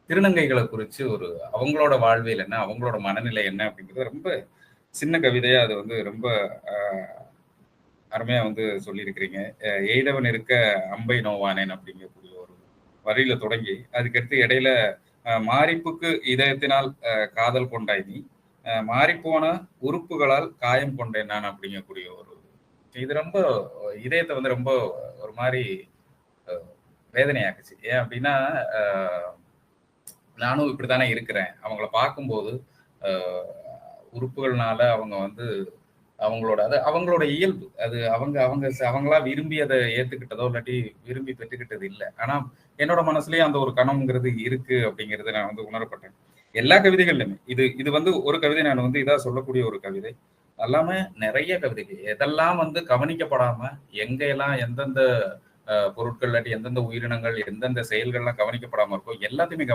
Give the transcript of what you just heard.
திருநங்கைகளை குறிச்சு அவங்களோட வாழ்வியல் என்ன, அவங்களோட மனநிலை என்ன அப்படிங்கிறது ரொம்ப சின்ன கவிதையா அது ரொம்ப அருமையா சொல்லியிருக்கிறீங்க. எய்தவன் இருக்க அம்பை நோவானேன் அப்படிங்கக்கூடிய ஒரு வரியில தொடங்கி, அதுக்கடுத்து இடையில மாரிப்புக்கு இதயத்தினால் காதல் கொண்டாய் நீ, மாறிப்போன உறுப்புகளால் காயம் கொண்டேன் நான் அப்படிங்கக்கூடிய இது ரொம்ப இதயத்தை ரொம்ப ஒரு மாதிரி வேதனையாக்குச்சு. ஏன் அப்படின்னா, நானும் இப்படித்தானே இருக்கிறேன். அவங்கள பார்க்கும்போது உறுப்புகள்னால அவங்க அவங்களோட இயல்பு. அது அவங்களா விரும்பி அதை ஏத்துக்கிட்டதோ இல்லாட்டி விரும்பி பெற்றுக்கிட்டது இல்லை. ஆனா என்னோட மனசுலயும் அந்த ஒரு கணம்ங்கிறது இருக்கு அப்படிங்கறத நான் உணரப்பட்டேன். எல்லா கவிதைகள்லையுமே இது ஒரு கவிதை நான் இதா சொல்லக்கூடிய ஒரு கவிதை அல்லாம நிறைய கவிதைகள் எதெல்லாம் கவனிக்கப்படாம எங்கெல்லாம் எந்தெந்த பொருட்கள் இல்லாட்டி எந்தெந்த உயிரினங்கள் எந்தெந்த செயல்கள்லாம் கவனிக்கப்படாம இருக்கோ எல்லாத்தையுமே